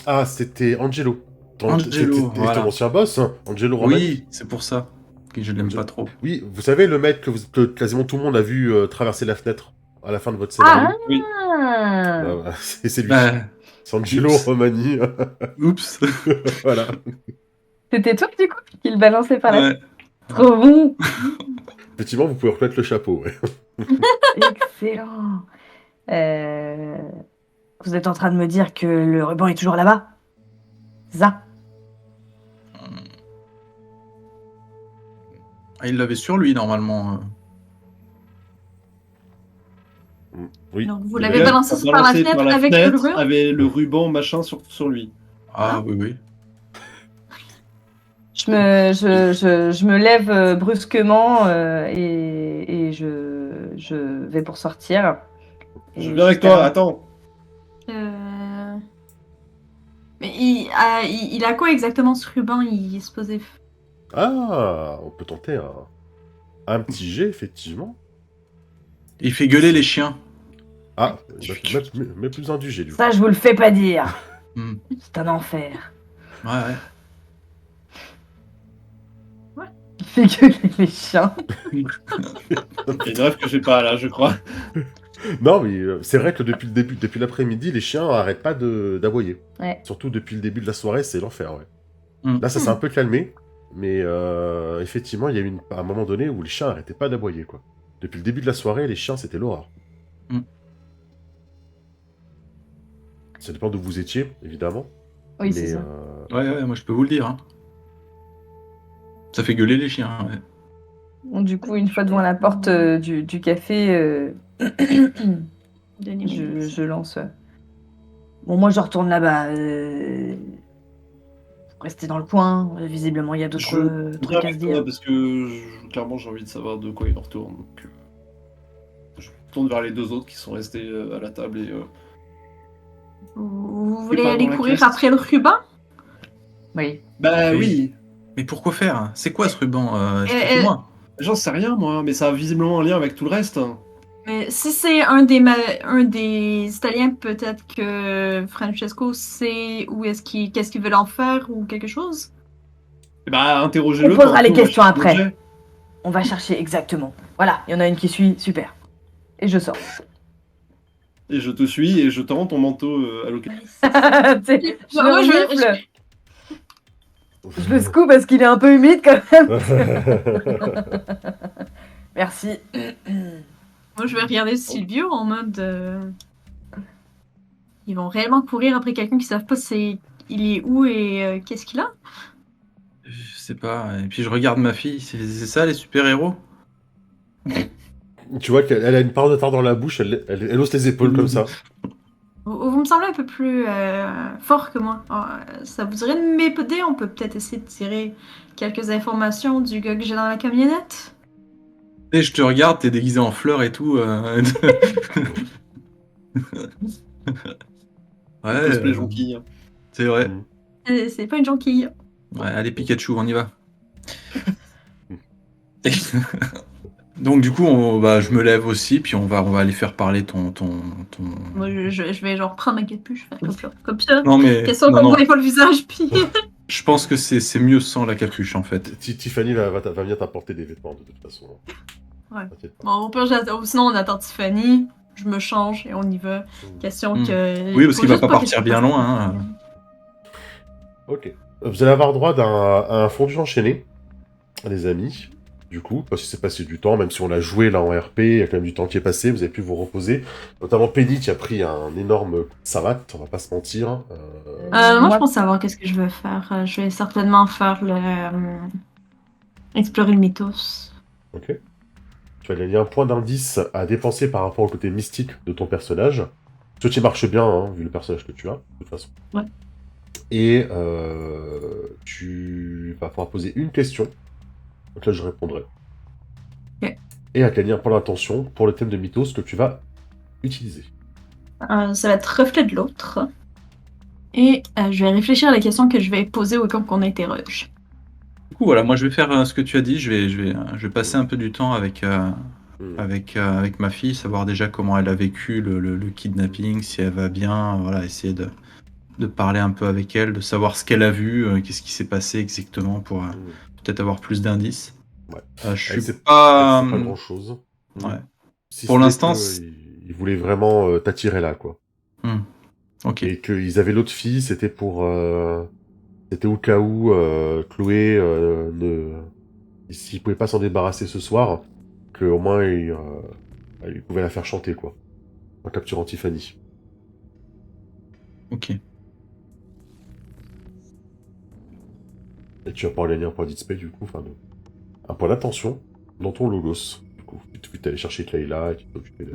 Ah, c'était Angelo. Angelo, C'était voilà. ton ancien boss, hein, Angelo Romani. Oui, c'est pour ça que je l'aime pas trop. Oui, vous savez, le mec que quasiment tout le monde a vu traverser la fenêtre à la fin de votre scénario. Oui. Bah, c'est lui. Bah, C'est Angelo oups. Romani. oups. Voilà. C'était toi, du coup, qui le balançait par la Ouais. Trop bon. Effectivement, vous pouvez reconnaître le chapeau. Ouais. Excellent. Vous êtes en train de me dire que le ruban est toujours là-bas? C'est ça? Ah, il l'avait sur lui normalement. Oui. Donc, vous Il l'avez avait- balancé par la fenêtre avec le ruban? Avec le ruban machin sur lui. Ah oui. Je me lève brusquement et je vais pour sortir. Je Et viens avec toi, attends. Mais il a quoi exactement ce ruban? Il est supposé... Ah, on peut tenter un petit jet, effectivement. Il fait gueuler les chiens. Ah, mais plus un du jet, du coup. Ça, je vous le fais pas dire. Hmm. C'est un enfer. Ouais. Il fait gueuler les chiens. Il y a une rêve que j'ai pas là, je crois. Non, mais c'est vrai que depuis le début, depuis l'après-midi, les chiens arrêtent pas d'aboyer. Ouais. Surtout depuis le début de la soirée, c'est l'enfer, ouais. Mm. Là, ça s'est un peu calmé, mais effectivement, il y a eu un moment donné où les chiens arrêtaient pas d'aboyer, quoi. Depuis le début de la soirée, les chiens, c'était l'horreur. Mm. Ça dépend d'où vous étiez, évidemment. Oui, mais, c'est ça. Ouais, moi je peux vous le dire. Hein. Ça fait gueuler les chiens. Ouais. Bon, du coup, une fois devant la porte du café, je lance. Bon, moi, je retourne là-bas. Restez dans le coin. Visiblement, il y a d'autres Je trucs viens à se avec toi dire. parce que clairement j'ai envie de savoir de quoi il en retourne. Donc, je tourne vers les deux autres qui sont restés à la table et Vous voulez pas aller dans la courir caisse. après le ruban? Oui. Bah Oui. oui, Mais pourquoi faire? C'est quoi ce ruban? Expliquez-moi. j'en sais rien moi, mais ça a visiblement un lien avec tout le reste. Mais si c'est un des Italiens, peut-être que Francesco sait où est-ce qu'il qu'est-ce qu'ils veulent en faire ou quelque chose. Et bah interrogez-le. On posera les tantôt, questions va après. changer. On va chercher exactement. Voilà, il y en a une qui suit. Super. Et je sors. Et je te suis et je te rends ton manteau à l'occasion. Je Moi, je vais- renifle. Je le secoue parce qu'il est un peu humide quand même. Merci. Moi, je vais regarder Silvio en mode. Ils vont réellement courir après quelqu'un qui savent pas il est où et qu'est-ce qu'il a? Je sais pas. Et puis je regarde ma fille. C'est ça les super-héros? Tu vois qu'elle a une part de tard dans la bouche, elle hausse les épaules comme ça. Vous me semblez un peu plus fort que moi. Ça vous dirait de m'aider? On peut peut-être essayer de tirer quelques informations du gars que j'ai dans la camionnette. Et je te regarde, t'es déguisé en fleurs et tout. Ouais, Cosplay jonquille. c'est vrai. C'est pas une jonquille. Ouais, allez Pikachu, on y va. Donc du coup, je me lève aussi, puis on va aller faire parler ton. Moi, je vais genre prendre ma capuche, faire comme ça. Non mais. Question non, qu'on non, voit pas le visage, puis... je pense que c'est mieux sans la capuche en fait. Tiffany va venir t'apporter des vêtements, de toute façon. Ouais. T'inquiète pas. Bon, au pire, sinon on attend Tiffany, je me change et on y va. Question que... Oui, parce faut qu'il va juste pas que partir je bien fasse- loin, hein. Ok. Vous allez avoir droit à un fondu enchaîné, les amis. Du coup, parce que c'est passé du temps, même si on l'a joué là en RP, il y a quand même du temps qui est passé, vous avez pu vous reposer. Notamment Penny qui a pris un énorme savate, on va pas se mentir. Moi, Moi- je pense savoir qu'est-ce que je vais faire. Je vais certainement faire explorer le mythos. Ok. Tu vas gagner un point d'indice à dépenser par rapport au côté mystique de ton personnage. Ce qui marche bien, hein, vu le personnage que tu as, de toute façon. Ouais. Et tu vas pouvoir poser une question. Donc là, je répondrai. Ok. Et à gagner un point d'intention pour le thème de mythos que tu vas utiliser. Ça va être reflet de l'autre. Et je vais réfléchir à la question que je vais poser au camp qu'on interroge. coup, voilà, moi je vais faire ce que tu as dit. Je vais passer un peu du temps avec ma fille, savoir déjà comment elle a vécu le kidnapping, si elle va bien, voilà, essayer de parler un peu avec elle, de savoir ce qu'elle a vu, qu'est-ce qui s'est passé exactement pour peut-être avoir plus d'indices. Ouais. Je Elle suis sait pas. pas grand-chose. Ouais. Si Pour ce n'est l'instant, que ils voulaient vraiment t'attirer là, quoi. Ok. Et qu'ils avaient l'autre fille, c'était c'était au cas où Chloé s'il pouvait pas s'en débarrasser ce soir, qu'au moins il pouvait la faire chanter, quoi. En capturant Tiffany. Ok. Et tu vas pouvoir gagner un point d'XP, du coup, un point d'attention dans ton logos. Du coup, tu es allé chercher Clayla, et tu t'es occupé de...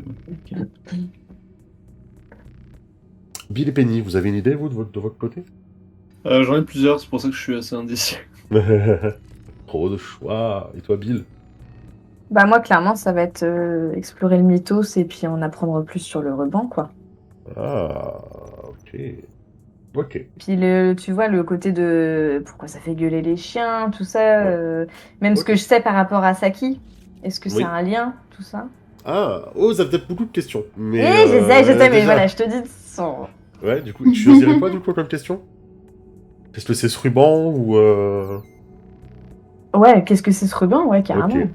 Bill et Penny, vous avez une idée, vous, de votre côté? J'en ai plusieurs, c'est pour ça que je suis assez indécis. Trop de choix. Et toi, Bill? Bah moi, clairement, ça va être explorer le mythos et puis en apprendre plus sur le ruban, quoi. Ah, ok. Ok. Puis tu vois, le côté de pourquoi ça fait gueuler les chiens, tout ça, Ouais. même ce Ok. que je sais par rapport à Saki. Est-ce que c'est Oui. un lien, tout ça? Ah, oh, ça fait peut-être beaucoup de questions. Mais Je sais, mais déjà... voilà, je te dis sans... Ouais, du coup, tu choisirais quoi, du coup, comme question? Est-ce que c'est ce ruban ou... Ouais, qu'est-ce que c'est ce ruban? Ouais, Ok. carrément.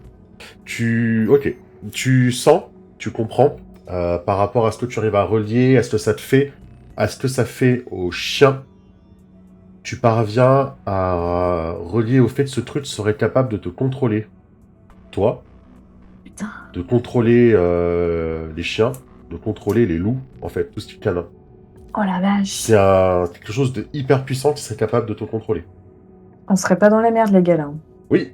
Ok. Tu sens, tu comprends, par rapport à ce que tu arrives à relier, à ce que ça te fait, à ce que ça fait au chien, tu parviens à relier au fait que ce truc serait capable de te contrôler, toi, Putain. de contrôler les chiens, de contrôler les loups, en fait, tout ce qui est canin. Oh la vache. C'est quelque chose de hyper puissant qui serait capable de te contrôler. On serait pas dans la merde, les gars, là. Oui.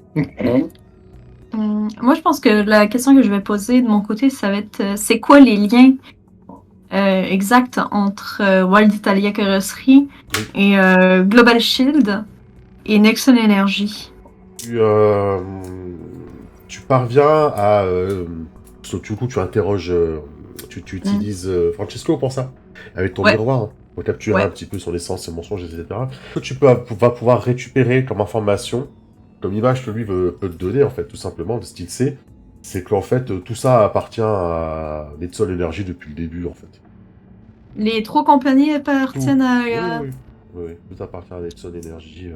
Moi, je pense que la question que je vais poser de mon côté, ça va être c'est quoi les liens exacts entre Wild Italia Carrosserie et Global Shield et Nexon Energy? Tu parviens à... parce que du coup, tu interroges... tu utilises Francesco pour ça, avec ton Ouais. miroir, hein, pour capturer Ouais. un petit peu son essence, ses mensonges, etc. Ce que tu vas pouvoir récupérer comme information, comme image que lui peut te donner, en fait, tout simplement, de ce qu'il sait, c'est qu'en fait, tout ça appartient à Netson Energy depuis le début, en fait. Les 3 compagnies Tout. appartiennent à... Oui, tout appartient à Netson Energy.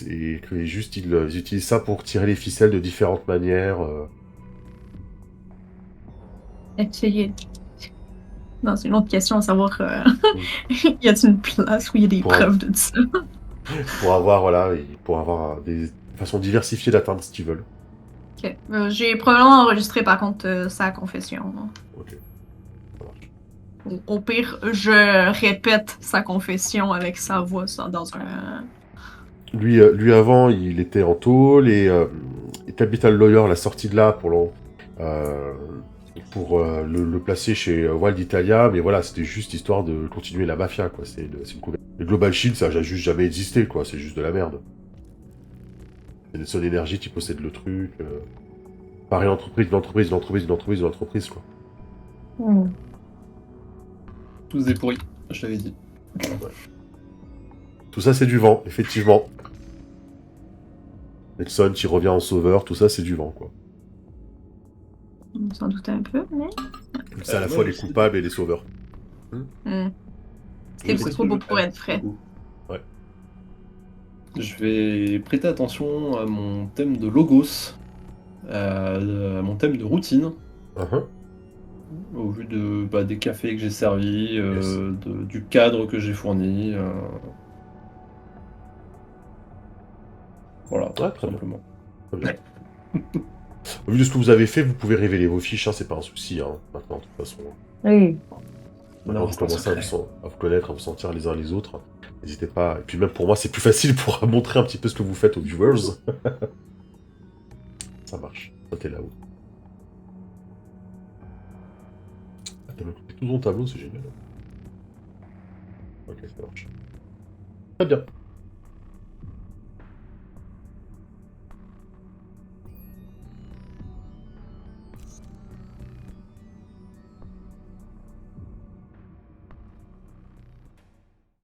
Et que juste, ils utilisent ça pour tirer les ficelles de différentes manières. essayer. Non, c'est une autre question à savoir. Y a-t-il une place où il y a des Pour preuves de ça? pour avoir, voilà, pour avoir des façons diversifiées d'atteindre ce qu'ils veulent. Ok. J'ai probablement enregistré par contre sa confession. Ok, ça marche. Au pire, je répète sa confession avec sa voix dans un. Lui avant, il était en tôle et Capital Lawyer l'a sorti de là euh, pour le placer chez Wild Italia, mais voilà, c'était juste histoire de continuer la mafia, quoi. C'est une couverture. Le Global Shield, ça a juste jamais existé, quoi. C'est juste de la merde. C'est des Son Energy qui possèdent le truc. Pareil, l'entreprise, quoi. Tous des pourris, je l'avais dit. Tout ça, c'est du vent, effectivement. Nexon qui revient en sauveur, tout ça, c'est du vent, quoi. On s'en doutait un peu, mais. C'est à la moi, fois je les sais coupables et les sauveurs. C'était beaucoup trop beau pour être vrai. Ouais. Je vais prêter attention à mon thème de logos, à mon thème de routine, au vu des cafés que j'ai servis, Yes. du cadre que j'ai fourni. Voilà, Ouais, très bien. simplement. Très bien. Au vu de ce que vous avez fait, vous pouvez révéler vos fiches, hein, c'est pas un souci, hein, maintenant, de toute façon. Oui. Maintenant, vous commencez à vous connaître, à vous sentir les uns les autres. N'hésitez pas. Et puis même pour moi, c'est plus facile pour montrer un petit peu ce que vous faites aux viewers. Ça marche. Toi, t'es là-haut. Ah, t'as même coupé tout ton tableau, c'est génial. Ok, ça marche. Très bien.